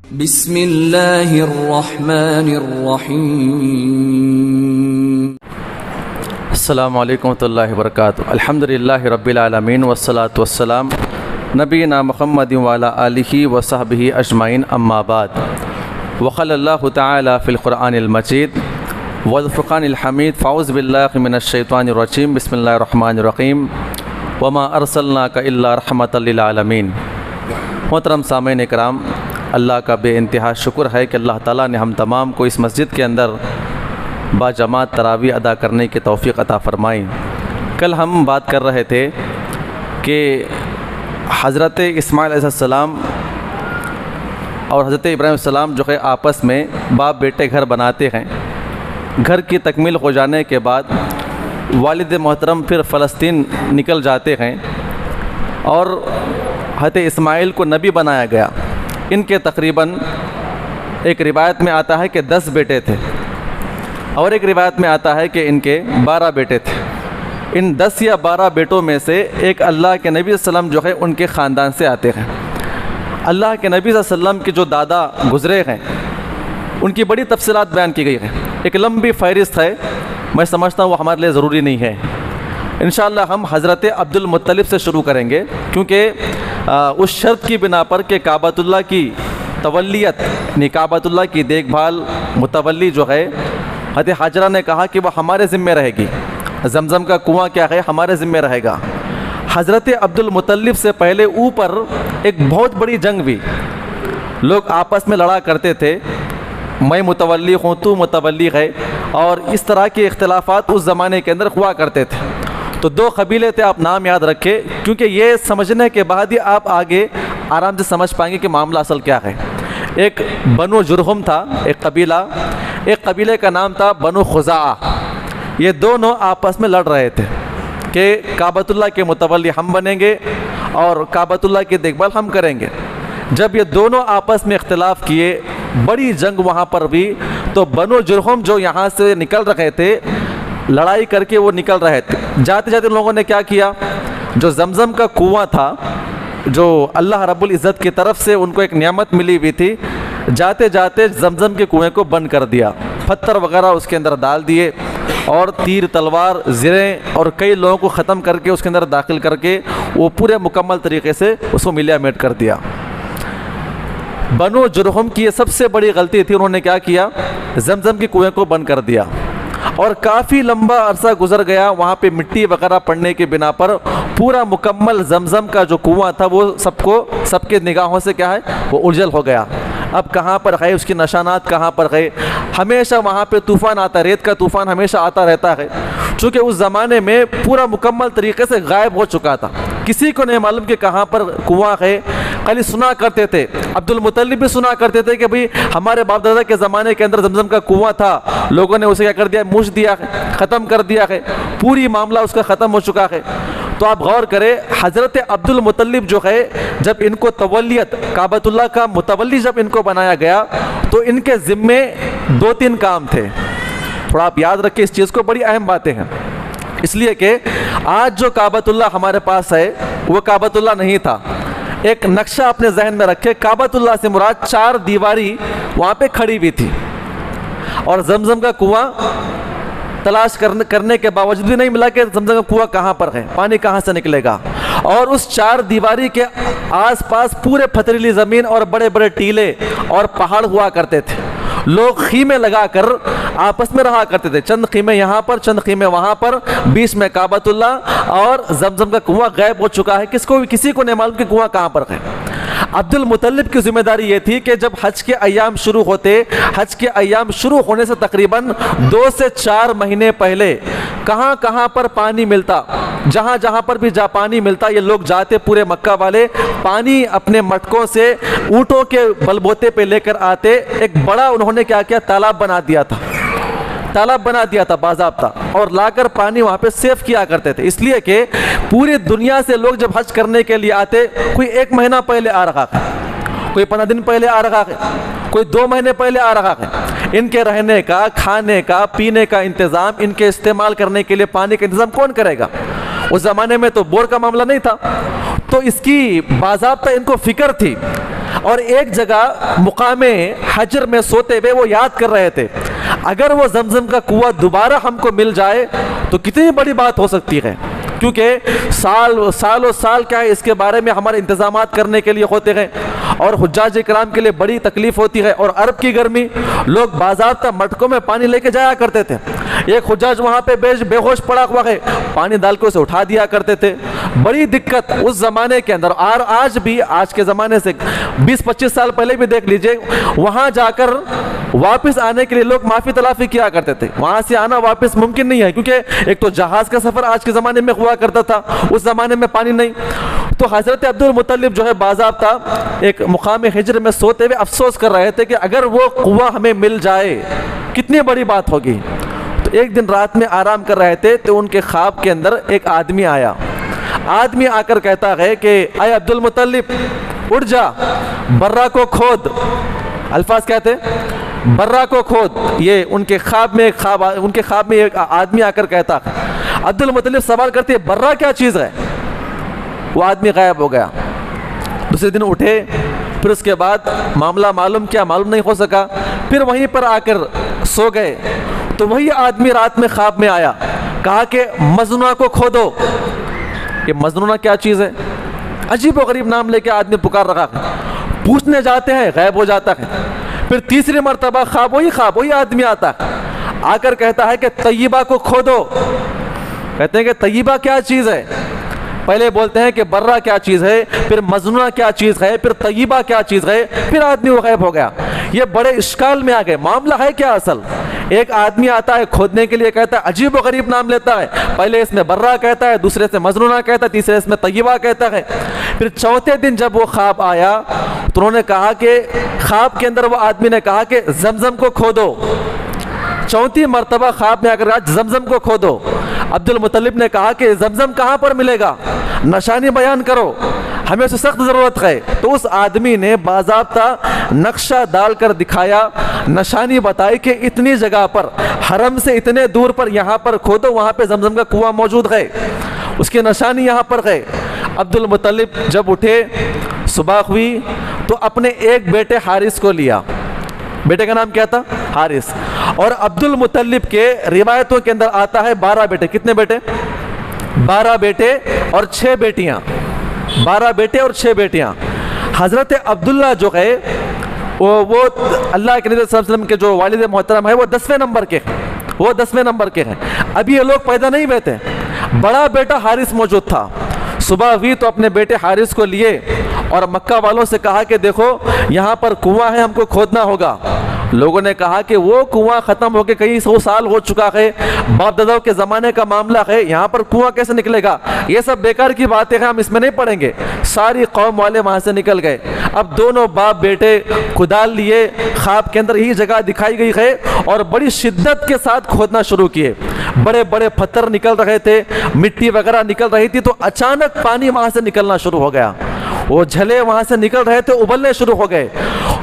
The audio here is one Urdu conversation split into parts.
بسم اللہ الرحمن الرحیم۔ السلام علیکم ورحمۃ اللہ وبرکاتہ۔ الحمدللہ رب العالمین والصلاة والسلام نبینا محمد وعلی آلہ وصحبہ اجمعین، اما بعد۔ وقال اللہ تعالی فی القرآن المجید والفرقان الحمید، فاعوذ باللہ من الشیطان الرجیم، بسم اللہ الرحمن الرحیم، وما ارسلناک الا رحمۃ للعالمین۔ محترم سامعین کرام، اللہ کا بے انتہا شکر ہے کہ اللہ تعالیٰ نے ہم تمام کو اس مسجد کے اندر باجماعت تراویح ادا کرنے کی توفیق عطا فرمائی۔ کل ہم بات کر رہے تھے کہ حضرت اسماعیل علیہ السلام اور حضرت ابراہیم علیہ السلام جو ہے آپس میں باپ بیٹے گھر بناتے ہیں۔ گھر کی تکمیل ہو جانے کے بعد والد محترم پھر فلسطین نکل جاتے ہیں اور حضرت اسماعیل کو نبی بنایا گیا۔ ان کے تقریباً ایک روایت میں آتا ہے کہ 10 بیٹے تھے اور ایک روایت میں آتا ہے کہ ان کے 12 بیٹے تھے۔ ان 10 یا 12 بیٹوں میں سے ایک اللہ کے نبی صلی اللہ علیہ وسلم جو ہے ان کے خاندان سے آتے ہیں۔ اللہ کے نبی صلی اللہ علیہ وسلم کے جو دادا گزرے ہیں ان کی بڑی تفصیلات بیان کی گئی ہیں، ایک لمبی فہرست ہے، میں سمجھتا ہوں وہ ہمارے لیے ضروری نہیں ہے۔ انشاءاللہ ہم حضرت عبد المطلب سے شروع کریں گے، کیونکہ اس شرط کی بنا پر کہ کعبۃ اللہ کی تولیت، کعبۃ اللہ کی دیکھ بھال متولی جو ہے، حضرت حاجرہ نے کہا کہ وہ ہمارے ذمہ رہے گی، زمزم کا کنواں کیا ہے ہمارے ذمہ رہے گا۔ حضرت عبد المطلب سے پہلے اوپر ایک بہت بڑی جنگ بھی، لوگ آپس میں لڑا کرتے تھے، میں متولی ہوں تو متولی ہے، اور اس طرح کے اختلافات اس زمانے کے اندر ہوا کرتے تھے۔ تو 2 قبیلے تھے، آپ نام یاد رکھے، کیونکہ یہ سمجھنے کے بعد ہی آپ آگے آرام سے سمجھ پائیں گے کہ معاملہ اصل کیا ہے۔ ایک بنو جرہم تھا ایک قبیلہ، ایک قبیلے کا نام تھا بنو خزاعہ۔ یہ دونوں آپس میں لڑ رہے تھے کہ کعبۃ اللہ کے متولی ہم بنیں گے اور کعبۃ اللہ کی دیکھ بھال ہم کریں گے۔ جب یہ دونوں آپس میں اختلاف کیے، بڑی جنگ وہاں پر بھی، تو بنو جرہم جو یہاں سے نکل رہے تھے، لڑائی کر کے وہ نکل رہے تھے، جاتے جاتے ان لوگوں نے کیا کیا، جو زمزم کا کنواں تھا جو اللہ رب العزت کی طرف سے ان کو ایک نعمت ملی ہوئی تھی، جاتے جاتے زمزم کے کنویں کو بند کر دیا، پتھر وغیرہ اس کے اندر ڈال دیے اور تیر تلوار زریں اور کئی لوگوں کو ختم کر کے اس کے اندر داخل کر کے وہ پورے مکمل طریقے سے اس کو ملیا میٹ کر دیا۔ بنو جرہم کی یہ سب سے بڑی غلطی تھی، انہوں نے کیا کیا، زمزم کے کنویں کو بند کر دیا، اور کافی لمبا عرصہ گزر گیا، وہاں پہ مٹی وغیرہ پڑنے کی بنا پر پورا مکمل زمزم کا جو کنواں تھا وہ سب کے نگاہوں سے کیا ہے، وہ اجل ہو گیا۔ اب کہاں پر گئے، اس کے نشانات کہاں پر گئے؟ ہمیشہ وہاں پہ طوفان آتا ہے، ریت کا طوفان ہمیشہ آتا رہتا ہے، چونکہ اس زمانے میں پورا مکمل طریقے سے غائب ہو چکا تھا، کسی کو نہیں معلوم کہ کہاں پر کنواں ہے۔ خالی سنا کرتے تھے، عبد المطلب بھی سنا کرتے تھے کہ بھئی ہمارے باپ دادا کے زمانے کے اندر زمزم کا کنواں تھا، لوگوں نے اسے کیا کر دیا، موچ دیا ہے، ختم کر دیا ہے، پوری معاملہ اس کا ختم ہو چکا ہے۔ تو آپ غور کریں، حضرت عبد المطلب جو ہے، جب ان کو تولیت کعبۃ اللہ کا متولی جب ان کو بنایا گیا تو ان کے ذمے 2-3 کام تھے، تھوڑا آپ یاد رکھیں اس چیز کو، بڑی اہم باتیں ہیں، اس لیے کہ آج جو کعبۃ اللہ ہمارے پاس ہے وہ کعبۃ اللہ نہیں تھا۔ ایک نقشہ اپنے ذہن میں رکھے، کعبۃ اللہ سے مراد 4 دیواری وہاں پہ کھڑی ہوئی تھی، اور زمزم کا کنواں تلاش کرنے کے باوجود بھی نہیں ملا کہ زمزم کا کنواں کہاں پر ہے، پانی کہاں سے نکلے گا، اور اس 4 دیواری کے آس پاس پورے پتھریلی زمین اور بڑے بڑے ٹیلے اور پہاڑ ہوا کرتے تھے، لوگ خیمے لگا کر آپس میں رہا کرتے تھے، چند خیمے یہاں پر، چند خیمے وہاں پر، بیچ میں کعبۃ اللہ، اور زمزم کا کنواں غائب ہو چکا ہے، کسی کو نہیں معلوم کہ کنواں کہاں پر ہے۔ عبد المطلب کی ذمہ داری یہ تھی کہ جب حج کے ایام شروع ہوتے، حج کے ایام شروع ہونے سے تقریباً 2 سے 4 مہینے پہلے کہاں کہاں پر پانی ملتا، جہاں جہاں پر بھی پانی ملتا، یہ لوگ جاتے، پورے مکہ والے پانی اپنے مٹکوں سے اونٹوں کے بلبوتے پہ لے کر آتے، ایک بڑا انہوں نے کیا کیا، تالاب بنا دیا تھا باضابطہ، اور لا کر پانی وہاں پہ سیو کیا کرتے تھے، اس لیے کہ پوری دنیا سے لوگ جب حج کرنے کے لیے آتے، کوئی 1 مہینہ پہلے آ رہا ہے، کوئی 15 دن پہلے آ رہا ہے، کوئی 2 مہینے پہلے آ رہا ہے۔ ان کے رہنے کا، کھانے کا، پینے کا انتظام، ان کے استعمال کرنے کے لیے پانی کا انتظام کون کرے گا؟ اس زمانے میں تو بور کا معاملہ نہیں تھا، تو اس کی باضابطہ ان کو فکر تھی، اور ایک جگہ مقام حجر میں سوتے ہوئے وہ یاد کر رہے تھے اگر وہ زمزم کا کنواں دوبارہ ہم کو مل جائے تو کتنی بڑی بات ہو سکتی ہے، کیونکہ سال و سال کیا ہے اس کے بارے میں ہمارے انتظامات کرنے کے لیے ہوتے ہیں اور حجاج کرام کے لیے بڑی تکلیف ہوتی ہے، اور عرب کی گرمی، لوگ باضابطہ مٹکوں میں پانی لے کے جایا کرتے تھے، ایک حجاج وہاں پہ بے ہوش پڑا ہوا ہے، پانی ڈال کے اسے اٹھا دیا کرتے تھے، بڑی دقت اس زمانے کے اندر۔ اور آج بھی، آج کے زمانے سے 20-25 سال پہلے بھی دیکھ لیجئے، وہاں جا کر واپس آنے کے لیے لوگ معافی تلافی کیا کرتے تھے، وہاں سے آنا واپس ممکن نہیں ہے، کیونکہ ایک تو جہاز کا سفر آج کے زمانے میں ہوا کرتا تھا، اس زمانے میں پانی نہیں۔ تو حضرت عبد المطلب جو ہے باضابطہ ایک مقام حجر میں سوتے ہوئے افسوس کر رہے تھے کہ اگر وہ کنواں ہمیں مل جائے کتنی بڑی بات ہوگی۔ تو ایک دن رات میں آرام کر رہے تھے تو ان کے خواب کے اندر ایک آدمی آیا، آدمی آ کر کہتا ہے کہ اے عبد المطلب اٹھ جا، برہ کو کھود۔ الفاظ کہتے برہ کو کھود، یہ ان کے خواب میں ایک آدمی آ کر کہتا ہے۔ عبد المطلب سوال کرتے ہیں برہ کیا چیز ہے؟ وہ آدمی غائب ہو گیا۔ دوسرے دن اٹھے، پھر اس کے بعد معاملہ معلوم نہیں ہو سکا، پھر وہیں پر آ کر سو گئے تو وہی آدمی رات میں خواب میں آیا، کہا کہ مجنونہ کو کھودو۔ یہ مجنونہ کیا چیز ہے؟ عجیب و غریب نام لے کے آدمی پکار رہا ہے، پوچھنے جاتے ہیں غائب ہو جاتا ہے، پھر تیسری مرتبہ وہی آدمی آتا ہے، آ کر کہتا ہے کہ طیبہ کو کھودو۔ کہتے ہیں کہ طیبہ کیا چیز ہے؟ پہلے بولتے ہیں کہ برہ کیا چیز ہے، پھر مجنونہ کیا چیز ہے، پھر طیبہ کیا چیز ہے، پھر آدمی وہ غائب ہو گیا۔ یہ بڑے اشکال میں آ گئے، معاملہ ہے کیا اصل؟ ایک آدمی آتا ہے کھودنے کے لیے، کہتا ہے عجیب و غریب نام لیتا ہے، پہلے اس میں برہ کہتا ہے، دوسرے سے مجنونہ کہتا ہے، تیسرے اس میں طیبہ کہتا ہے۔ پھر چوتھے دن جب وہ خواب آیا تو انہوں نے کہا کہ خواب کے اندر وہ آدمی نے کہا کہ زمزم کو کھودو۔ چوتھی مرتبہ خواب میں آ کر کہا زمزم کو کھودو۔ عبد المطلب نے کہا کہ زمزم کہاں پر ملے گا، نشانی بیان کرو، ہمیں اسے سخت ضرورت ہے۔ تو اس آدمی نے باضابطہ نقشہ ڈال کر دکھایا، نشانی بتائی کہ اتنی جگہ پر، حرم سے اتنے دور پر یہاں پر کھودو، وہاں پہ زمزم کا کنواں موجود ہے، اس کی نشانی یہاں پر ہے۔ عبد المطلب جب اٹھے، صبح ہوئی تو اپنے ایک بیٹے حارث کو لیا، بیٹے کا نام کیا تھا؟ حارث۔ اور عبد المطلب کے روایتوں کے اندر آتا ہے 12 بیٹے۔ کتنے بیٹے؟ 12 بیٹے اور 6 بیٹیاں، 12 بیٹے اور 6 بیٹیاں۔ حضرت عبداللہ جو ہے وہ اللہ کے نبی صلی اللہ علیہ وسلم کے جو والد محترم ہے وہ 10ویں نمبر کے ہیں، ابھی یہ لوگ پیدا نہیں ہوئے تھے۔ بڑا بیٹا حارث موجود تھا، صبح ہوئی تو اپنے بیٹے حارث کو لیے اور مکہ والوں سے کہا کہ دیکھو یہاں پر کنواں ہے، ہم کو کھودنا ہوگا۔ لوگوں نے کہا کہ وہ کنواں ختم ہو کے کئی 100 سال ہو چکا ہے، باپ داداؤں کے زمانے کا معاملہ ہے، یہاں پر کنواں کیسے نکلے گا؟ یہ سب بیکار کی باتیں ہیں، ہم اس میں نہیں پڑیں گے۔ ساری قوم والے وہاں سے نکل گئے۔ اب دونوں باپ بیٹے کدال لیے، خواب کے اندر یہی جگہ دکھائی گئی ہے اور بڑی شدت کے ساتھ کھودنا شروع کیے۔ بڑے بڑے پتھر نکل رہے تھے، مٹی وغیرہ نکل رہی تھی، تو اچانک پانی وہاں سے نکلنا شروع ہو گیا، وہ جھلے وہاں سے نکل رہے تھے، ابلنے شروع ہو گئے۔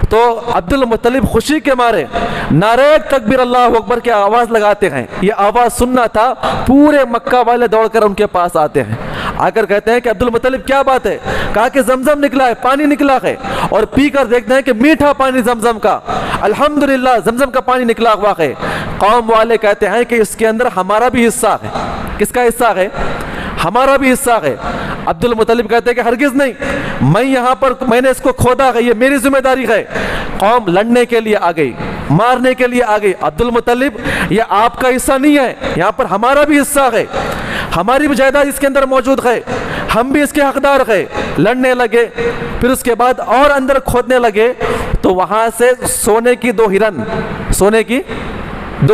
تو عبد المطلب خوشی کے مارے نعرہ تکبیر اللہ اکبر کی آواز لگاتے ہیں، یہ آواز سننا تھا، پورے مکہ والے دوڑ کر ان کے پاس آتے ہیں، آ کر کہتے ہیں کہ عبد المطلب کیا بات ہے؟ کہا کہ زمزم نکلا ہے، پانی نکلا ہے، اور پی کر دیکھتے ہیں کہ میٹھا پانی زمزم کا، الحمدللہ زمزم کا پانی نکلا ہوا ہے۔ قوم والے کہتے ہیں کہ اس کے اندر ہمارا بھی حصہ ہے۔ کس کا حصہ ہے؟ ہمارا بھی حصہ ہے۔ عبد المطلب کہتے ہیں کہ ہرگز نہیں، میں نے اس کو کھودا ہے، یہ میری ذمہ داری ہے۔ قوم لڑنے کے لیے آ گئی، مارنے کے لیے آ گئی۔ عبد المطلب یہ آپ کا حصہ نہیں ہے، یہاں پر ہمارا بھی حصہ ہے، ہماری بھی جائیداد اس کے اندر موجود ہے، ہم بھی اس کے حقدار ہیں۔ لڑنے لگے، پھر اس کے بعد اور اندر کھودنے لگے تو وہاں سے سونے کی 2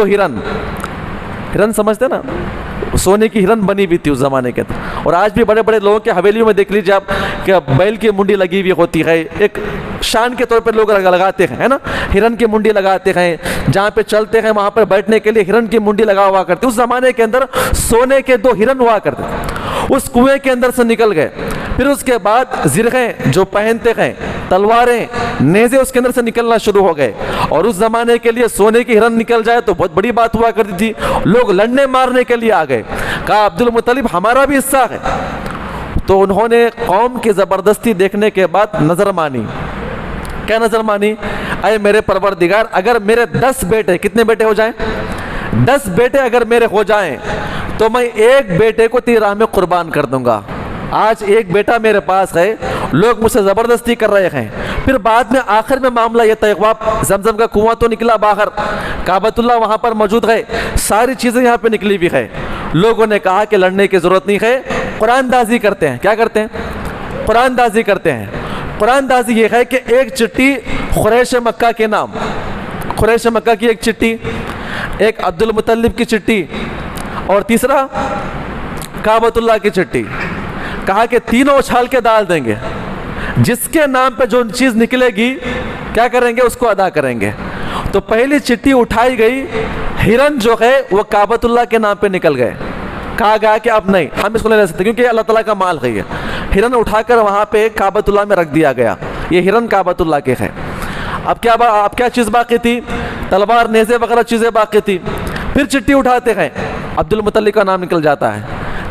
ہرن، ہرن سمجھتے نا، سونے کی ہرن بنی ہوئی تھی اس زمانے کے اندر۔ اور آج بھی بڑے بڑے لوگوں کے حویلیوں میں دیکھ لیجیے آپ کہ بیل کی منڈی لگی ہوئی ہوتی ہے، ایک شان کے طور پر لوگ لگاتے ہیں، ہے نا، ہرن کی منڈی لگاتے ہیں، جہاں پہ چلتے ہیں وہاں پر بیٹھنے کے لیے ہرن کی منڈی لگا ہوا کرتے۔ اس زمانے کے اندر سونے کے 2 ہرن ہوا کرتے، اس کنویں کے اندر سے نکل گئے۔ پھر اس کے بعد زرہیں جو پہنتے ہیں، تلواریں، نیزے اس کے اندر سے نکلنا شروع ہو گئے۔ اور اس زمانے کے لیے سونے کی ہرن نکل جائے تو بہت بڑی بات ہوا کرتی تھی، لوگ لڑنے مارنے کے لیے آ گئے۔ کہا عبد المطلب ہمارا بھی حصہ ہے۔ تو انہوں نے قوم کی زبردستی دیکھنے کے بعد نظر مانی، کیا نظر مانی؟ اے میرے پروردگار، اگر میرے 10 بیٹے، کتنے بیٹے ہو جائیں؟ 10 بیٹے اگر میرے ہو جائیں تو میں ایک بیٹے کو تیری راہ میں قربان کر دوں گا۔ آج ایک بیٹا میرے پاس ہے، لوگ مجھ سے زبردستی کر رہے ہیں، پھر بعد میں آخر میں معاملہ یہ طے ہوا، زمزم کا کنواں تو نکلا باہر، کعبۃ اللہ وہاں پر موجود ہے، ساری چیزیں یہاں پہ نکلی بھی ہے، لوگوں نے کہا کہ لڑنے کی ضرورت نہیں ہے، قرآن دازی کرتے ہیں۔ کیا کرتے ہیں؟ قرآن دازی کرتے ہیں۔ قرآن دازی یہ ہے کہ ایک چٹھی قریش مکہ کے نام، قریش مکہ کی ایک چٹھی، ایک عبد المطلب کی چٹھی، اور تیسرا کعبۃ اللہ کی چٹھی، کہا کہ تینوں اچھال کے ڈال دیں گے، جس کے نام پہ جو چیز نکلے گی کیا کریں گے؟ اس کو ادا کریں گے۔ تو پہلی چٹھی اٹھائی گئی، ہرن جو ہے وہ کعبۃ اللہ کے نام پہ نکل گئے، کہا گیا کہ اب نہیں، ہم اس کو نہیں لے سکتے کیونکہ اللہ تعالیٰ کا مال ہے یہ۔ ہرن اٹھا کر وہاں پہ کعبۃ اللہ میں رکھ دیا گیا، یہ ہرن کعبۃ اللہ کے ہیں۔ اب کیا چیز باقی تھی؟ تلوار، نیزے وغیرہ چیزیں باقی تھی۔ پھر چٹھی اٹھاتے ہیں، عبد المطلب کا نام نکل جاتا ہے،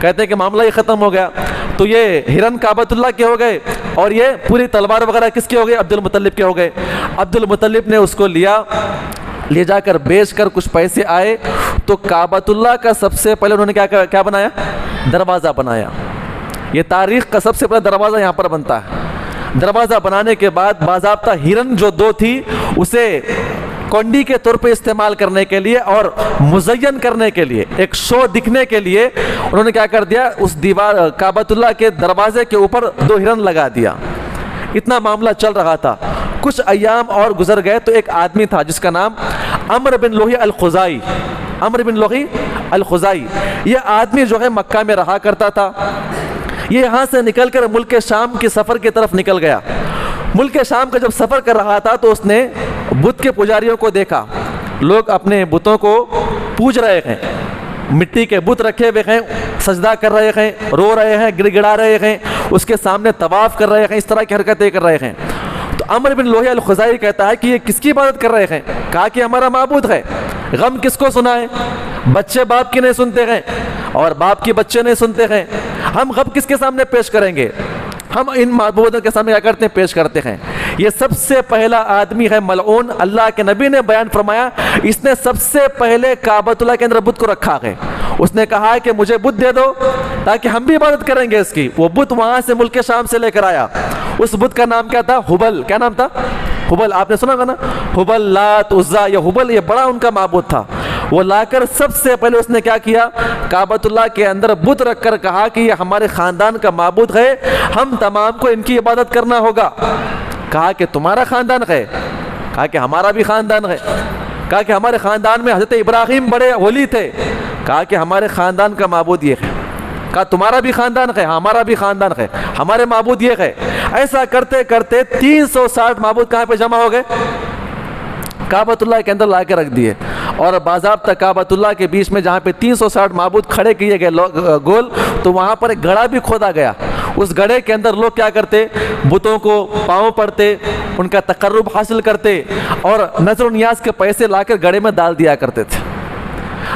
کہتے ہیں کہ معاملہ یہ ختم ہو گیا، تو یہ ہرن کعبۃ اللہ کے ہو گئے اور یہ پوری تلوار وغیرہ کس کے ہو گئے؟ عبد المطلب کے ہو گئے۔ عبد المطلب نے اس کو لے جا کر بیچ کر کچھ پیسے آئے تو کعبۃ اللہ کا سب سے پہلے انہوں نے کیا بنایا؟ دروازہ بنایا۔ یہ تاریخ کا سب سے پہلا دروازہ یہاں پر بنتا ہے۔ دروازہ بنانے کے بعد باضابطہ ہرن جو 2 تھی اسے کنڈی کے طور پہ استعمال کرنے کے لیے اور مزین کرنے کے لیے، ایک شو دکھنے کے لیے انہوں نے کیا کر دیا؟ اس دیوار کعبۃ اللہ کے دروازے کے اوپر 2 ہرن لگا دیا۔ اتنا معاملہ چل رہا تھا، کچھ ایام اور گزر گئے تو ایک آدمی تھا جس کا نام عمرو بن لوہی الخزائی، عمرو بن لوہی الخزائی، یہ آدمی جو ہے مکہ میں رہا کرتا تھا۔ یہ یہاں سے نکل کر ملک شام کی سفر کی طرف نکل گیا۔ ملک شام کا جب سفر کر رہا تھا تو اس نے بت کے پجاریوں کو دیکھا، لوگ اپنے بتوں کو پوج رہے ہیں، مٹی کے بت رکھے ہوئے ہیں، سجدہ کر رہے ہیں، رو رہے ہیں، گڑ گڑا رہے ہیں، اس کے سامنے طواف کر رہے ہیں، اس طرح کی حرکتیں کر رہے ہیں۔ تو عمرو بن لوہی الخزائی کہتا ہے کہ یہ کس کی عبادت کر رہے ہیں؟ کہا کہ ہمارا معبود ہے۔ غم کس کو سنائے؟ بچے باپ کی نہیں سنتے ہیں اور باپ کی بچے نہیں سنتے ہیں، ہم غم کس کے سامنے پیش کریں گے؟ ہم ان معبودوں کے سامنے کیا کرتے ہیں؟ پیش کرتے ہیں۔ یہ سب سے پہلا آدمی ہے ملعون، اللہ کے نبی نے بیان فرمایا اس نے سب سے پہلے کعبۃ اللہ کے اندر بت کو رکھا ہے۔ اس نے کہا ہے کہ مجھے بت دے دو تاکہ ہم بھی عبادت کریں گے اس کی۔ وہ بت وہاں سے ملک شام سے لے کر آیا، اس بت کا نام کیا تھا؟ ہبل۔ کیا نام تھا؟ ہبل، آپ نے سنا گا نا، ہبل، لات، عزا، یہ ہبل یہ بڑا ان کا معبود تھا۔ وہ لا کر سب سے پہلے اس نے کیا کیا؟ کعبۃ اللہ کے اندر بت رکھ کر کہا کہ یہ ہمارے خاندان کا معبود ہے، ہم تمام کو ان کی عبادت کرنا ہوگا۔ کہا کہ تمہارا خاندان ہے؟ کہا کہ ہمارا بھی خاندان ہے۔ کہا کہ ہمارے خاندان میں حضرت ابراہیم بڑے ولی تھے۔ کہا کہ ہمارے خاندان کا معبود یہ ہے۔ کہا تمہارا بھی خاندان ہے؟ ہمارا بھی خاندان ہے، ہمارے معبود یہ ہے۔ ایسا کرتے کرتے 360 معبود کہاں پہ جمع ہو گئے؟ کعبۃ اللہ کے اندر لا کے رکھ دیے، اور باضابطہ کعبۃ اللہ کے بیچ میں جہاں پہ 360 معبود کھڑے کیے گئے گول، تو وہاں پر ایک گڑھا بھی کھودا گیا۔ اس گڑھے کے اندر لوگ کیا کرتے؟ بتوں کو پاؤں پڑتے، ان کا تقرب حاصل کرتے اور نظر و نیاز کے پیسے لا کر گڑھے میں ڈال دیا کرتے تھے۔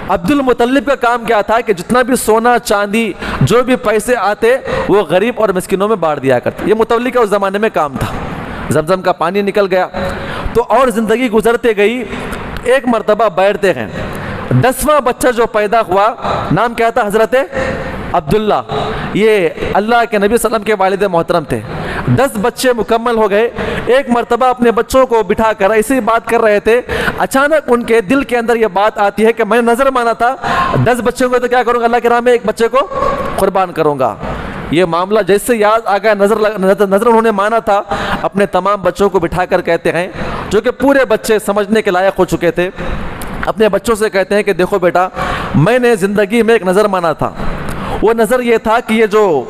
عبد المطلب کا کام کیا تھا کہ جتنا بھی سونا چاندی جو بھی پیسے آتے وہ غریب اور مسکینوں میں بانٹ دیا کرتے۔ یہ متولی کا اس زمانے میں کام تھا۔ زمزم کا پانی نکل گیا تو اور زندگی گزرتے گئی۔ ایک مرتبہ بیٹھتے ہیں، 10واں بچہ جو پیدا ہوا نام کیا تھا؟ حضرت عبداللہ۔ یہ اللہ کے نبی صلی اللہ علیہ وسلم کے والد محترم تھے۔ 10 بچے مکمل ہو گئے۔ ایک مرتبہ اپنے بچوں کو بٹھا کر ایسی بات کر رہے تھے، اچانک ان کے دل کے اندر یہ بات آتی ہے کہ میں نے نظر مانا تھا 10 بچوں کو تو کیا کروں گا؟ اللہ کے راہ میں ایک بچے کو قربان کروں گا۔ یہ معاملہ جیسے یاد آ گیا، نظر انہوں نے مانا تھا، اپنے تمام بچوں کو بٹھا کر کہتے ہیں، جو کہ پورے بچے سمجھنے کے لائق ہو چکے تھے، اپنے بچوں سے کہتے ہیں کہ دیکھو بیٹا، میں نے زندگی میں ایک نظر مانا تھا۔ وہ نظر یہ تھا کہ یہ جو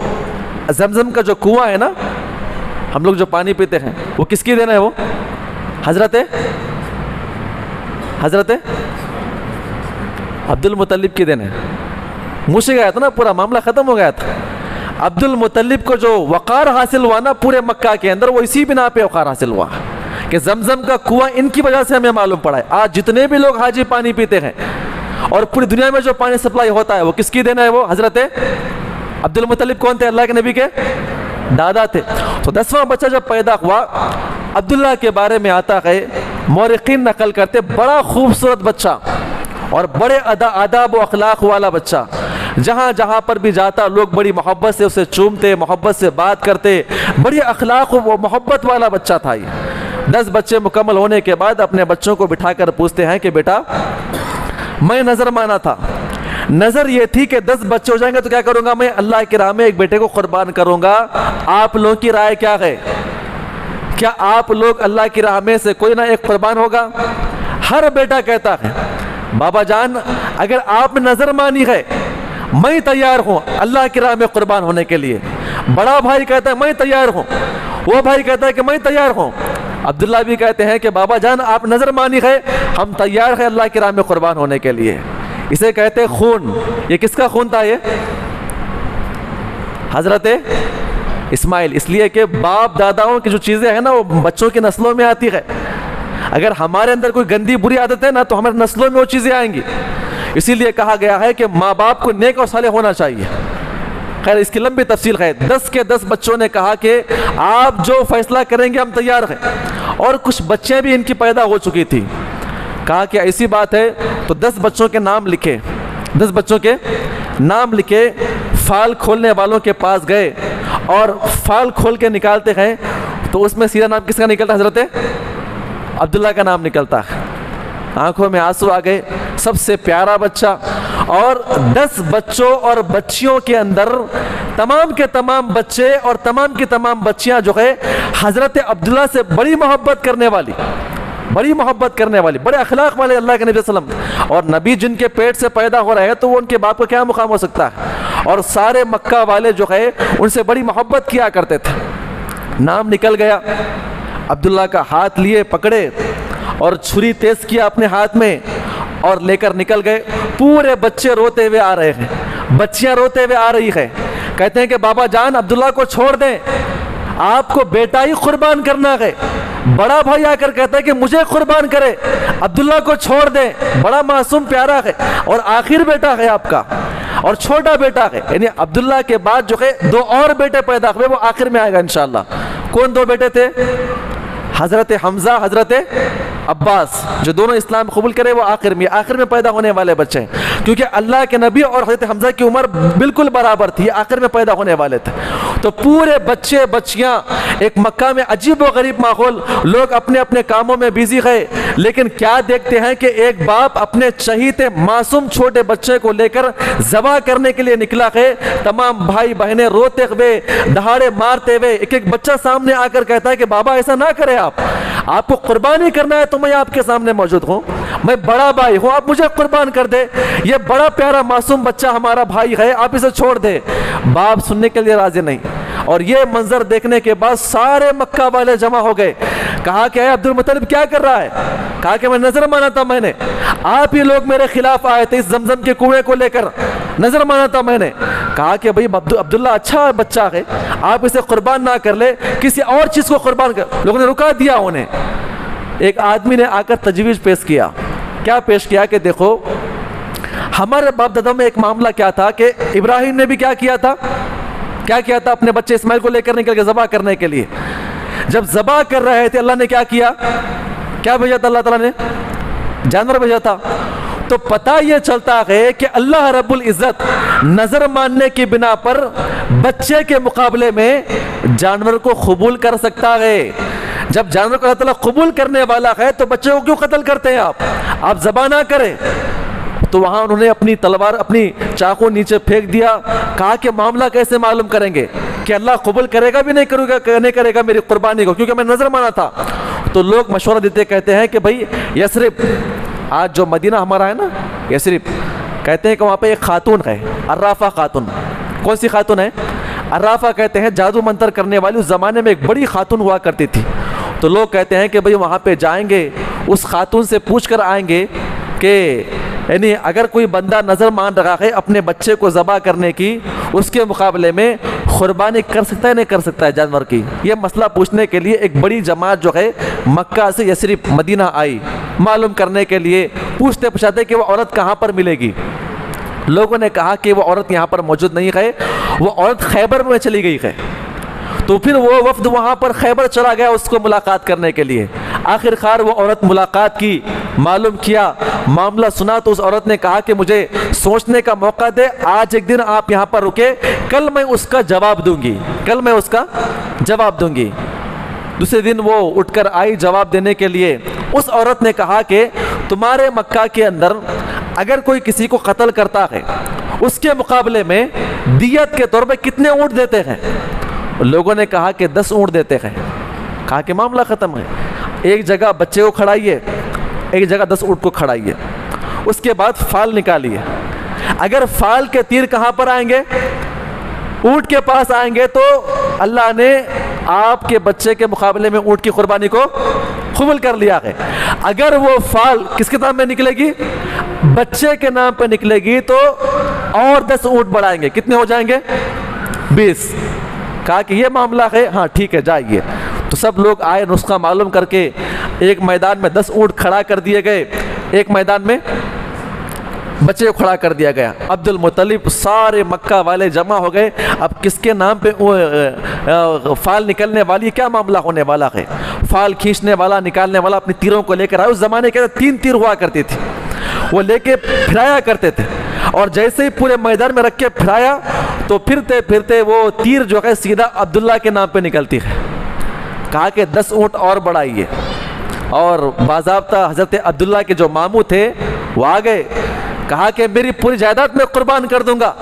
زمزم کا جو کنواں ہے نا، ہم لوگ جو پانی پیتے ہیں، وہ کس کی دینا ہے؟ وہ حضرت عبد المطلب کی دینا ہے۔ منہ سے گیا تھا نا، پورا معاملہ ختم ہو گیا تھا۔ عبد المطلب کو جو وقار حاصل ہوا نا پورے مکہ کے اندر، وہ اسی بنا پہ وقار حاصل ہوا کہ زمزم کا کنواں ان کی وجہ سے ہمیں معلوم پڑا ہے۔ آج جتنے بھی لوگ حاجی پانی پیتے ہیں اور پوری دنیا میں جو پانی سپلائی ہوتا ہے وہ کس کی دینا ہے؟ وہ حضرت عبد المطلب کون تھے؟ اللہ کے نبی کے دادا تھے۔ تو 10واں بچہ جب پیدا ہوا عبداللہ کے بارے میں آتا ہے، مورخین نقل کرتے بڑا خوبصورت بچہ اور بڑے آداب و اخلاق والا بچہ، جہاں جہاں پر بھی جاتا لوگ بڑی محبت سے اسے چومتے، محبت سے بات کرتے، بڑی اخلاق و محبت والا بچہ تھا یہ۔ 10 بچے مکمل ہونے کے بعد اپنے بچوں کو بٹھا کر پوچھتے ہیں کہ بیٹا میں نظر مانا تھا، نظر یہ تھی کہ 10 بچے ہو جائیں گے تو کیا کروں گا، میں اللہ کی راہ میں ایک بیٹے کو قربان کروں گا، آپ لوگوں کی رائے کیا ہے؟ کیا آپ لوگ اللہ کی راہ میں سے کوئی نہ ایک قربان ہوگا؟ ہر بیٹا کہتا ہے بابا جان اگر آپ نے نظر مانی ہے میں تیار ہوں اللہ کی راہ میں قربان ہونے کے لیے۔ بڑا بھائی کہتا ہے میں تیار ہوں، وہ بھائی کہتا ہے کہ میں تیار ہوں۔ عبداللہ بھی کہتے ہیں کہ بابا جان آپ نظر مانی ہے، ہم تیار ہیں اللہ کی راہ میں قربان ہونے کے لیے۔ اسے کہتے ہیں خون۔ یہ کس کا خون تھا؟ یہ حضرت اسماعیل، اس لیے کہ باپ داداؤں کی جو چیزیں ہیں نا وہ بچوں کی نسلوں میں آتی ہے۔ اگر ہمارے اندر کوئی گندی بری عادت ہے نا تو ہمارے نسلوں میں وہ چیزیں آئیں گی، اسی لیے کہا گیا ہے کہ ماں باپ کو نیک اور صالح ہونا چاہیے۔ خیر اس کی لمبی تفصیل ہے۔ 10 کے 10 بچوں نے کہا کہ آپ جو فیصلہ کریں گے ہم تیار ہیں، اور کچھ بچے بھی ان کی پیدا ہو چکی تھی۔ کہا کہ ایسی بات ہے تو 10 بچوں کے نام لکھے، 10 بچوں کے نام لکھے، فال کھولنے والوں کے پاس گئے اور فال کھول کے نکالتے ہیں تو اس میں سیدھا نام کس کا نکلتا؟ حضرت عبداللہ کا نام نکلتا ہے۔ آنکھوں میں آنسو آ گئے، سب سے پیارا بچہ، اور 10 بچوں اور بچیوں کے اندر تمام کے تمام بچے اور تمام کی تمام بچیاں جو ہے حضرت عبداللہ سے بڑی محبت کرنے والی، بڑی محبت کرنے والی، بڑے اخلاق والے اللہ کے نبی صلی اللہ علیہ وسلم۔ اور نبی جن کے پیٹ سے پیدا ہو رہے ہیں تو وہ ان کے باپ کا کیا مقام ہو سکتا ہے؟ اور سارے مکہ والے جو ہے ان سے بڑی محبت کیا کرتے تھے۔ نام نکل گیا، عبداللہ کا ہاتھ لیے پکڑے اور چھری تیز کیا اپنے ہاتھ میں اور لے کر نکل گئے۔ پورے بچے روتے ہوئے آ رہے ہیں، بچیاں روتے ہوئے آ رہی ہے، کہتے ہیں کہ بابا جان عبداللہ کو چھوڑ دیں، آپ کو بیٹا ہی قربان کرنا ہے۔ بڑا بھائی آ کر کہتا ہے کہ مجھے قربان کرے، عبداللہ کو چھوڑ دیں، بڑا معصوم پیارا ہے اور آخر بیٹا ہے آپ کا اور چھوٹا بیٹا ہے۔ یعنی عبداللہ کے بعد جو ہے 2 اور بیٹے پیدا ہوئے، وہ آخر میں آئے گا انشاءاللہ۔ کون 2 بیٹے تھے؟ حضرت حمزہ، حضرت عباس، جو دونوں اسلام قبول کرے وہ آخر میں پیدا ہونے والے بچے ہیں، کیونکہ اللہ کے نبی اور حضرت حمزہ کی عمر بالکل برابر تھی، آخر میں پیدا ہونے والے تھے۔ تو پورے بچے بچیاں، ایک مکہ میں عجیب و غریب ماحول، لوگ اپنے اپنے کاموں میں بیزی گئے، لیکن کیا دیکھتے ہیں کہ ایک باپ اپنے چہیتے معصوم چھوٹے بچے کو لے کر ذبح کرنے کے لیے نکلا ہے۔ تمام بھائی بہنیں روتے ہوئے، دہاڑے مارتے ہوئے، ایک ایک بچہ سامنے آ کر کہتا ہے کہ بابا ایسا نہ کرے، آپ کو قربانی کرنا ہے تو میں آپ کے سامنے موجود ہوں، میں بڑا بھائی ہوں، آپ مجھے قربان کر دے، یہ بڑا پیارا معصوم بچہ ہمارا بھائی ہے، آپ اسے چھوڑ دے۔ باپ سننے کے لیے راضی نہیں، اور یہ منظر دیکھنے کے بعد سارے مکہ والے جمع ہو گئے۔ کہا کہ اے عبد المطلب کیا کر رہا ہے؟ کہا کہ میں نظر مانا تھا، میں نے آپ ہی لوگ میرے خلاف آئے تھے اس زمزم کے کنویں کو لے کر، نظر مانا تھا میں نے۔ کہا کہ بھئی عبداللہ اچھا بچہ ہے، آپ اسے قربان نہ کر لے، کسی اور چیز کو قربان کر۔ لوگوں نے رکا دیا انہیں۔ ایک آدمی نے آ کر تجویز پیش کیا۔ کیا پیش کیا کہ دیکھو ہمارے باپ دادا میں ایک معاملہ کیا تھا کہ ابراہیم نے بھی کیا کیا تھا اپنے بچے اسماعیل کو لے کر نکل کے ذبح کرنے کے لیے۔ جب ذبح کر رہے تھے اللہ نے کیا کیا بھیجا تھا؟ اللہ تعالیٰ نے جانور بھیجا تھا۔ تو پتہ یہ چلتا ہے کہ اللہ رب العزت نظر ماننے کی بنا پر بچے کے مقابلے میں جانور کو قبول کر سکتا ہے۔ جب جانور کو اللہ تعالیٰ قبول کرنے والا ہے تو بچے کو کیوں قتل کرتے ہیں آپ ذبح نہ کریں۔ تو وہاں انہوں نے اپنی تلوار، اپنی چاقو نیچے پھینک دیا۔ کہا کہ معاملہ کیسے معلوم کریں گے کہ اللہ قبول کرے گا بھی نہیں کرے گا میری قربانی کو، کیونکہ میں نظر مانا تھا۔ تو لوگ مشورہ دیتے کہتے ہیں کہ بھائی یثرب، آج جو مدینہ ہمارا ہے نا یثرب، کہتے ہیں کہ وہاں پہ ایک خاتون ہے عرافہ خاتون۔ کون سی خاتون ہے؟ عرافہ کہتے ہیں جادو منتر کرنے والی، اس زمانے میں ایک بڑی خاتون ہوا کرتی تھی۔ تو لوگ کہتے ہیں کہ بھئی وہاں پہ جائیں گے، اس خاتون سے پوچھ کر آئیں گے کہ یعنی اگر کوئی بندہ نظر مان رہا ہے اپنے بچے کو ذبح کرنے کی، اس کے مقابلے میں قربانی کر سکتا ہے نہیں کر سکتا ہے جانور کی۔ یہ مسئلہ پوچھنے کے لیے ایک بڑی جماعت جو ہے مکہ سے یثرب مدینہ آئی، معلوم کرنے کے لیے پوچھتے پوچھاتے کہ وہ عورت کہاں پر ملے گی۔ لوگوں نے کہا کہ وہ عورت یہاں پر موجود نہیں ہے، وہ عورت خیبر میں چلی گئی ہے۔ تو پھر وہ وفد وہاں پر خیبر چلا گیا اس کو ملاقات کرنے کے لیے. آخر کار وہ عورت ملاقات کی, معلوم کیا, معاملہ سنا, تو اس عورت نے کہا کہ مجھے سوچنے کا موقع دے, آج ایک دن آپ یہاں پر رکے, کل میں اس کا جواب دوں گی, کل میں اس کا جواب دوں گی. دوسرے دن وہ اٹھ کر آئی جواب دینے کے لیے. اس عورت نے کہا کہ تمہارے مکہ کے اندر اگر کوئی کسی کو قتل کرتا ہے اس کے مقابلے میں دیت کے طور پہ کتنے اونٹ دیتے ہیں؟ لوگوں نے کہا کہ 10 اونٹ دیتے ہیں. کہا کہ معاملہ ختم ہے, ایک جگہ بچے کو کھڑائیے, ایک جگہ 10 اونٹ کو کھڑائیے, اس کے بعد فال نکالیے. اگر فال کے تیر کہاں پر آئیں گے؟ اونٹ کے پاس آئیں گے, تو اللہ نے آپ کے بچے کے مقابلے میں اونٹ کی قربانی کو قبول کر لیا ہے. اگر وہ فال کس کے نام پہ نکلے گی؟ بچے کے نام پہ نکلے گی, تو اور 10 اونٹ بڑھائیں گے, کتنے ہو جائیں گے؟ 20. کہا کہ یہ معاملہ ہے, ہاں ٹھیک ہے جائیے. تو سب لوگ آئے, نسخہ معلوم کر کے ایک میدان میں 10 اونٹ کھڑا کر دیے گئے, ایک میدان میں بچے کو کھڑا کر دیا گیا. عبد المطلب, سارے مکہ والے جمع ہو گئے. اب کس کے نام پہ فال نکلنے والی, کیا معاملہ ہونے والا ہے؟ فال کھینچنے والا, نکالنے والا اپنی تیروں کو لے کر آئے. اس زمانے کے 3 تیر ہوا کرتی تھی, وہ لے کے پھرایا کرتے تھے, اور جیسے ہی پورے میدان میں رکھ کے پھرایا تو پھرتے پھرتے وہ تیر جو ہے سیدھا عبداللہ کے نام پہ نکلتی ہے. کہا کہ 10 اونٹ اور بڑھائیے. اور باضابطہ حضرت عبداللہ کے جو ماموں تھے وہ آ گئے. کہا کہ میری پوری جائیداد میں قربان کر دوں گا,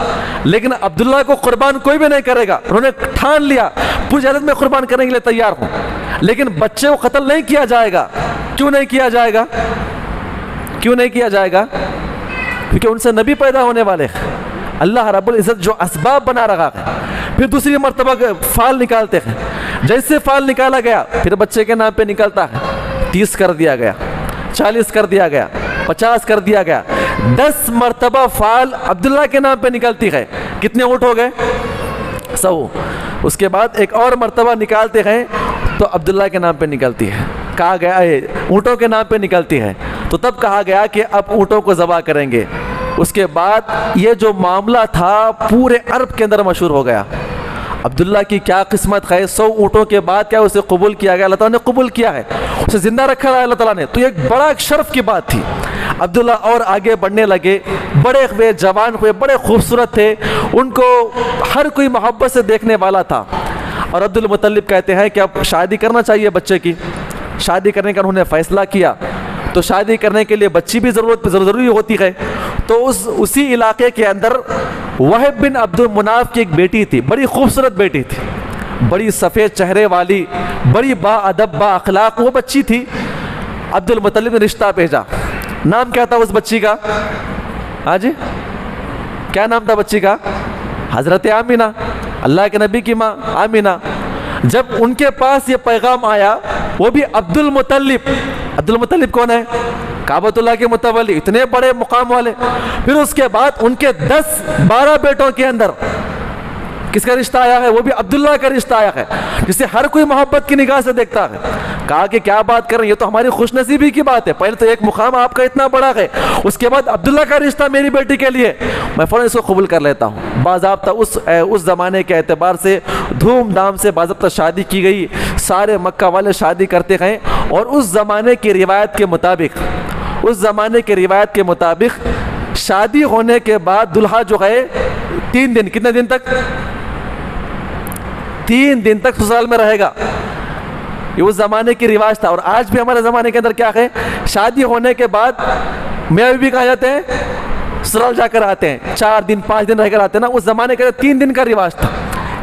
لیکن عبداللہ کو قربان کوئی بھی نہیں کرے گا. انہوں نے ٹھان لیا پوری جائیداد میں قربان کرنے کے لیے تیار ہوں, لیکن بچے کو قتل نہیں کیا جائے گا. کیوں نہیں کیا جائے گا؟ کیوں نہیں کیا جائے گا؟ کیونکہ ان سے نبی پیدا ہونے والے ہیں. اللہ رب العزت جو اسباب بنا رہا ہے. پھر دوسری مرتبہ فال نکالتے ہیں. جیسے فال نکالا گیا پھر بچے کے نام پہ نکلتا ہے. 30 کر دیا گیا, 40 کر دیا گیا, 50 کر دیا گیا. 10 مرتبہ فال عبداللہ کے نام پہ نکلتی ہے. کتنے اونٹ ہو گئے؟ 100. اس کے بعد ایک اور مرتبہ نکالتے ہیں تو عبداللہ کے نام پہ نکلتی ہے. کہا گیا اونٹوں کے نام پہ نکلتی ہے, تو تب کہا گیا کہ اب اونٹوں کو ذبح کریں گے. اس کے بعد یہ جو معاملہ تھا پورے عرب کے اندر مشہور ہو گیا. عبداللہ کی کیا قسمت ہے, 100 اونٹوں کے بعد کیا اسے قبول کیا گیا, اللہ تعالیٰ نے قبول کیا ہے, اسے زندہ رکھا ہے اللہ تعالیٰ نے. تو یہ ایک بڑا شرف کی بات تھی. عبداللہ اور آگے بڑھنے لگے, بڑے ہوئے, جوان ہوئے, بڑے خوبصورت تھے, ان کو ہر کوئی محبت سے دیکھنے والا تھا. اور عبد المطلب کہتے ہیں کہ اب شادی کرنا چاہیے بچے کی. شادی کرنے کا انہوں نے فیصلہ کیا. تو شادی کرنے کے لیے بچی بھی ضروری ہوتی ہے. تو اسی علاقے کے اندر وہب بن عبد المناف کی ایک بیٹی تھی, بڑی خوبصورت بیٹی تھی, بڑی سفید چہرے والی, بڑی با ادب با اخلاق وہ بچی تھی. عبد المطلب نے رشتہ بھیجا. نام کیا تھا اس بچی کا؟ ہاں جی, کیا نام تھا بچی کا؟ حضرت آمینہ, اللہ کے نبی کی ماں آمینہ. جب ان کے پاس یہ پیغام آیا, وہ بھی عبد المطلب. عبد المطلب کون ہے؟ کعبۃ اللہ کے متولی, اتنے بڑے مقام والے. پھر اس کے بعد ان کے 10-12 بیٹوں کے اندر کس کا رشتہ آیا ہے؟ وہ بھی عبداللہ کا رشتہ آیا ہے, جسے ہر کوئی محبت کی نگاہ سے دیکھتا ہے. کہا کہ کیا بات کر رہے ہیں, یہ تو ہماری خوش نصیبی کی بات ہے. پہلے تو ایک مقام آپ کا اتنا بڑا ہے, اس کے بعد عبداللہ کا رشتہ میری بیٹی کے لیے, میں فوراً اس کو قبول کر لیتا ہوں. باضابطہ اس زمانے کے اعتبار سے دھوم دھام سے باضابطہ شادی کی گئی. سارے مکہ والے شادی کرتے ہیں. اور اس زمانے کی روایت کے مطابق شادی ہونے کے بعد دلہا جو ہے 3 دن, کتنے دن تک؟ 3 دن تک سسرال میں رہے گا. یہ اس زمانے کی رواج تھا. اور آج بھی ہمارے زمانے کے اندر کیا ہے, شادی ہونے کے بعد میاں بیوی کہاں جاتے ہیں؟ سسرال جا کر آتے ہیں, 4 دن 5 دن رہ کر آتے ہیں نا. اس زمانے کے اندر 3 دن کا رواج تھا.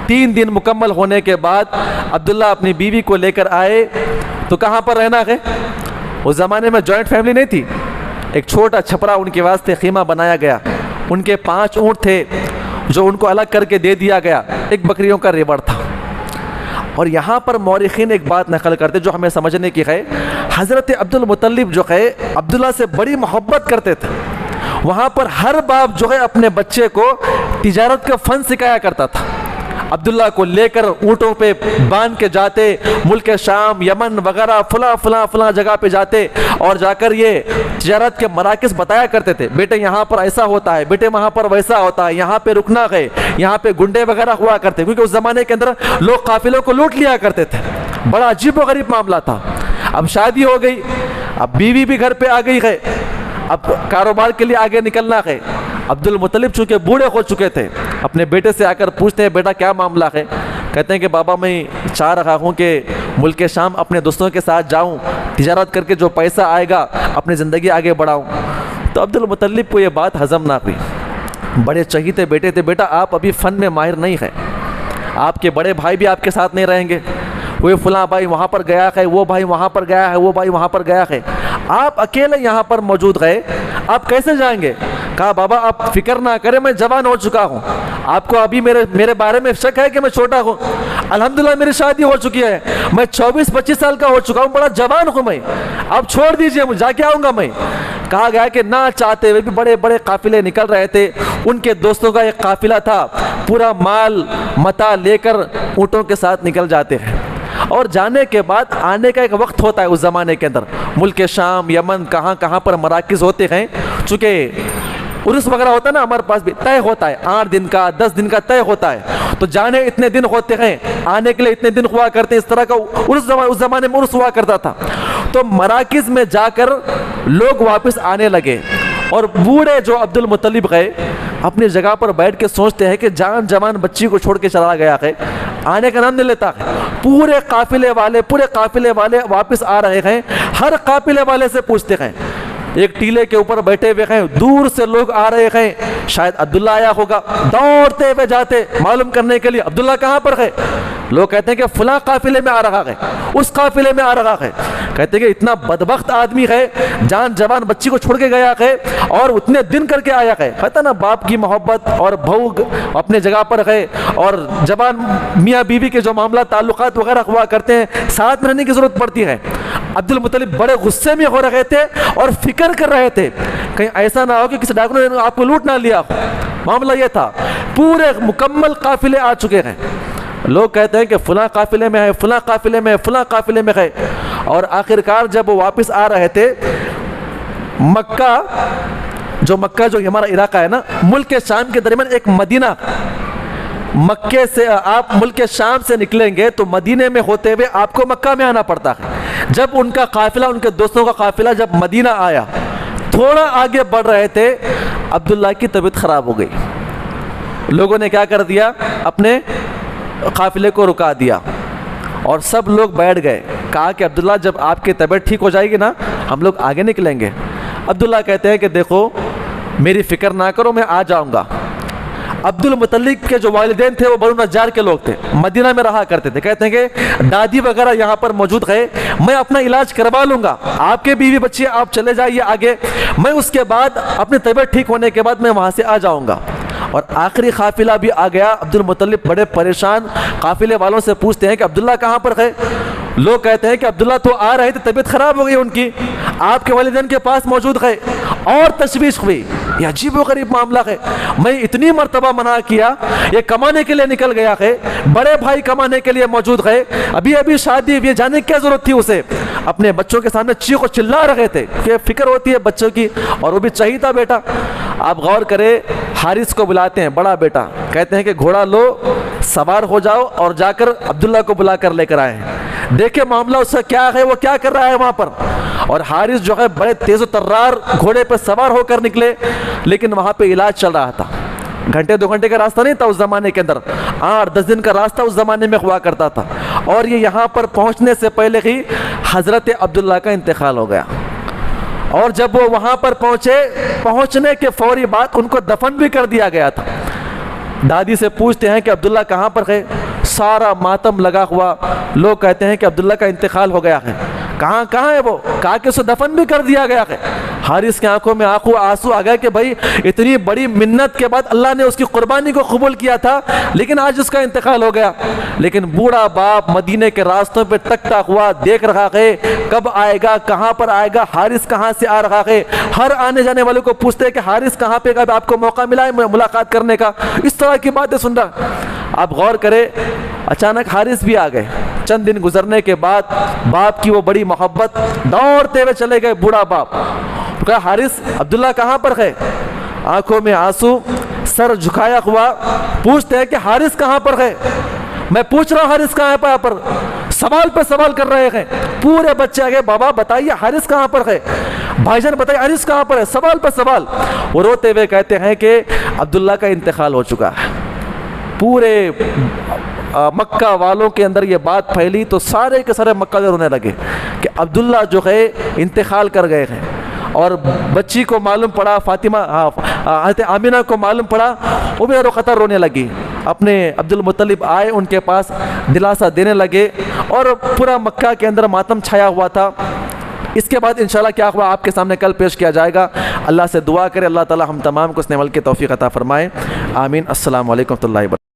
3 دن مکمل ہونے کے بعد عبداللہ اپنی بیوی کو لے کر آئے. تو کہاں پر رہنا ہے؟ اس زمانے میں جوائنٹ فیملی نہیں تھی, ایک چھوٹا چھپرا ان کے واسطے خیمہ بنایا گیا. ان کے 5 اونٹ تھے جو ان کو الگ کر کے دے دیا گیا. ایک بکریوں کا ریوڑ تھا. اور یہاں پر مورخین ایک بات نقل کرتے جو ہمیں سمجھنے کی ہے. حضرت عبد المطلب جو ہے عبداللہ سے بڑی محبت کرتے تھے. وہاں پر ہر باپ جو ہے اپنے بچے کو تجارت کا فن سکھایا کرتا تھا. عبداللہ کو لے کر اونٹوں پہ باندھ کے جاتے، ملک شام، یمن وغیرہ فلاں جگہ پہ جاتے، اور جا کر یہ تجارت کے مراکز بتایا کرتے تھے، بیٹے یہاں پر ایسا ہوتا ہے، بیٹے وہاں پر ویسا ہوتا ہے، یہاں پہ رکنا ہے، یہاں پہ گنڈے وغیرہ ہوا کرتے، کیونکہ اس زمانے کے اندر لوگ قافلوں کو لوٹ لیا کرتے تھے۔ بڑا عجیب و غریب معاملہ تھا۔ اب شادی ہو گئی، اب بیوی بھی گھر پہ آ گئی ہے، اب کاروبار کے لیے آگے نکلنا ہے۔ عبد المطلب چونکہ بوڑھے ہو چکے تھے، اپنے بیٹے سے آ کر پوچھتے ہیں بیٹا کیا معاملہ ہے؟ کہتے ہیں کہ بابا میں چاہ رہا ہوں کہ ملک شام اپنے دوستوں کے ساتھ جاؤں، تجارت کر کے جو پیسہ آئے گا اپنی زندگی آگے بڑھاؤں۔ تو عبد المطلب کو یہ بات ہضم نہ ہوئی، بڑے چہیتے بیٹے تھے، بیٹا آپ ابھی فن میں ماہر نہیں ہیں، آپ کے بڑے بھائی بھی آپ کے ساتھ نہیں رہیں گے، وہ فلاں بھائی وہاں پر گیا ہے، وہ بھائی وہاں پر گیا ہے، وہ بھائی وہاں پر گیا ہے، آپ اکیلے یہاں پر موجود گئے، آپ کیسے جائیں گے؟ کہا بابا آپ فکر نہ کریں، میں جوان ہو چکا ہوں، آپ کو ابھی میرے بارے میں شک ہے کہ میں چھوٹا ہوں؟ الحمدللہ میری شادی ہو چکی ہے، میں 24-25 سال کا ہو چکا ہوں، بڑا جوان ہوں میں، آپ چھوڑ دیجئے، مجھے جا کے آؤں گا میں۔ کہا گیا کہ نہ چاہتے ہوئے بھی بڑے بڑے قافلے نکل رہے تھے، ان کے دوستوں کا ایک قافلہ تھا، پورا مال متاع لے کر اونٹوں کے ساتھ نکل جاتے ہیں، اور جانے کے بعد آنے کا ایک وقت ہوتا ہے اس زمانے کے اندر، ملک شام، یمن، کہاں پر مراکز ہوتے ہیں، چونکہ عرس وغیرہ ہوتا ہے نا، ہمارے پاس بھی طے ہوتا ہے، 8 دن کا 10 دن کا طے ہوتا ہے، تو جانے اتنے دن ہوتے ہیں، آنے کے لیے اتنے دن ہوا کرتے ہیں، اس طرح کا اس زمانے میں عرس ہوا کرتا تھا۔ تو مراکز میں جا کر لوگ واپس آنے لگے، اور بوڑھے جو عبد المطلب گئے اپنی جگہ پر بیٹھ کے سوچتے ہیں کہ جوان بچی کو چھوڑ کے چلا گیا ہے، آنے کا نام نہیں لیتا ہے، پورے قافلے والے واپس آ رہے ہیں، ہر قافلے والے سے پوچھتے ہیں، ایک ٹیلے کے اوپر بیٹھے ہوئے ہیں، دور سے لوگ آ رہے ہیں، شاید عبداللہ آیا ہوگا، دوڑتے ہوئے جاتے معلوم کرنے کے لیے عبداللہ کہاں پر ہے؟ لوگ کہتے ہیں کہ فلاں قافلے میں آ رہا ہے، اس قافلے میں آ رہا ہے، کہتے ہیں کہ اتنا بدبخت آدمی ہے، جوان بچی کو چھوڑ کے گیا ہے اور اتنے دن کر کے آیا ہے، کہتا نا باپ کی محبت اور بہو اپنے جگہ پر ہے، اور جوان میاں بیوی کے جو معاملہ تعلقات وغیرہ ہوا کرتے ہیں، ساتھ میں رہنے کی ضرورت پڑتی ہے۔ عبد المطلب بڑے غصے میں ہو رہے تھے اور فکر کر رہے تھے کہیں ایسا نہ ہو کہ کسی ڈاکو نے آپ کو لوٹ نہ لیا ہو۔ معاملہ یہ تھا، پورے مکمل قافلے آ چکے ہیں، لوگ کہتے ہیں کہ فلاں قافلے میں ہے، فلاں قافلے میں ہے، فلاں قافلے میں ہے، اور آخرکار جب وہ واپس آ رہے تھے، مکہ جو ہمارا علاقہ ہے نا، ملک شام کے درمیان ایک مدینہ، مکے سے آپ ملک شام سے نکلیں گے تو مدینے میں ہوتے ہوئے آپ کو مکہ میں آنا پڑتا ہے۔ جب ان کا قافلہ، ان کے دوستوں کا قافلہ جب مدینہ آیا، تھوڑا آگے بڑھ رہے تھے، عبداللہ کی طبیعت خراب ہو گئی، لوگوں نے کیا کر دیا، اپنے قافلے کو رکا دیا اور سب لوگ بیٹھ گئے، کہا کہ عبداللہ جب آپ کی طبیعت ٹھیک ہو جائے گی نا ہم لوگ آگے نکلیں گے۔ عبداللہ کہتے ہیں کہ دیکھو میری فکر نہ کرو، میں آ جاؤں گا۔ عبد المطلب کے جو والدین تھے وہ بنو نجار کے لوگ تھے، مدینہ میں رہا کرتے تھے، کہتے ہیں کہ دادی وغیرہ یہاں پر موجود ہے، میں اپنا علاج کروا لوں گا، آپ کے بیوی بچے آپ چلے جائیے آگے، میں اس کے بعد اپنی طبیعت ٹھیک ہونے کے بعد میں وہاں سے آ جاؤں گا۔ اور آخری قافلہ بھی آ گیا، عبد المطلب بڑے پریشان قافلے والوں سے پوچھتے ہیں کہ عبداللہ کہاں پر ہے؟ لوگ کہتے ہیں کہ عبداللہ تو آ رہے تھے، طبیعت خراب ہو گئی ان کی، آپ کے والدین کے پاس موجود ہے، اور تشویش ہوئی۔ یہ عجیب و غریب معاملہ ہے، میں اتنی مرتبہ منع کیا، یہ کمانے کے لیے نکل گیا ہے، بڑے بھائی کمانے کے لیے موجود ہے، ابھی شادی ہوئی، جانے کی کیا ضرورت تھی اسے؟ اپنے بچوں کے سامنے چیخ و چلا رہے تھے کہ فکر ہوتی ہے بچوں کی، اور وہ بھی چاہیے تھا بیٹا۔ آپ غور کریں، حارث کو بلاتے ہیں، بڑا بیٹا، کہتے ہیں کہ گھوڑا لو، سوار ہو جاؤ اور جا کر عبداللہ کو بلا کر لے کر آئے ہیں، دیکھیں معاملہ اس کا کیا ہے، وہ کیا کر رہا ہے وہاں پر۔ اور حارث جو ہے بڑے تیز و ترار گھوڑے پر سوار ہو کر نکلے، لیکن وہاں پہ علاج چل رہا تھا، گھنٹے 2 گھنٹے کا راستہ نہیں تھا اس زمانے کے اندر، 8-10 دن کا راستہ اس زمانے میں ہوا کرتا تھا، اور یہ یہاں پر پہنچنے سے پہلے ہی حضرت عبداللہ کا انتقال ہو گیا۔ اور جب وہ وہاں پر پہنچنے کے فوری بعد ان کو دفن بھی کر دیا گیا تھا۔ دادی سے پوچھتے ہیں کہ عبداللہ کہاں پر ہے؟ سارا ماتم لگا ہوا، لوگ کہتے ہیں کہ عبداللہ کا انتقال ہو گیا ہے۔ کہاں ہے وہ؟ کہا کہ اسے دفن بھی کر دیا گیا ہے۔ حارث کی آنکھوں میں آنسو آ گئے کہ بھائی اتنی بڑی منت کے بعد اللہ نے اس کی قربانی کو قبول کیا تھا، لیکن آج اس کا انتقال ہو گیا۔ لیکن بوڑھا باپ مدینے کے راستوں پہ تکتا ہوا دیکھ رہا ہے کب آئے گا، کہاں پر آئے گا، حارث کہاں سے آ رہا ہے۔ ہر آنے جانے والے کو پوچھتے ہیں کہ حارث کہاں پہ، کب آپ کو موقع ملا ہے ملاقات کرنے کا؟ اس طرح کی باتیں سن رہا۔ آپ غور کریں، اچانک حارث بھی آ گئے۔ چند دن گزرنے کے بعد باپ کی وہ بڑی محبت، دوڑتے ہوئے چلے گئے بوڑھا باپ۔ کہا حارث عبداللہ کہاں پر ہے؟ آنکھوں میں آنسو، سر جھکایا ہوا پوچھتے ہیں کہ حارث کہاں پر ہے؟ میں پوچھ رہا ہوں حارث کہاں ہے پر سوال پہ سوال کر رہے ہیں۔ پورے بچے آگے، بابا بتائیے حارث کہاں پر ہے، بھائی جان بتائیے حارث کہاں پر ہے، سوال پہ سوال۔ وہ روتے ہوئے کہتے ہیں کہ عبداللہ کا انتقال ہو چکا ہے۔ پورے مکہ والوں کے اندر یہ بات پھیلی تو سارے کے سارے مکہ سے رونے لگے کہ عبداللہ جو ہے انتقال کر گئے ہیں۔ اور بچی کو معلوم پڑا، فاطمہ حضرت آمینہ کو معلوم پڑا، وہ بھی رو خطر رونے لگی۔ اپنے عبد المطلب آئے ان کے پاس، دلاسا دینے لگے، اور پورا مکہ کے اندر ماتم چھایا ہوا تھا۔ اس کے بعد انشاءاللہ کیا ہوا آپ کے سامنے کل پیش کیا جائے گا۔ اللہ سے دعا کرے اللہ تعالی ہم تمام کو اس عمل کی توفیق عطا فرمائے، آمین۔ السلام علیکم ورحمۃ اللہ وبرکاتہ۔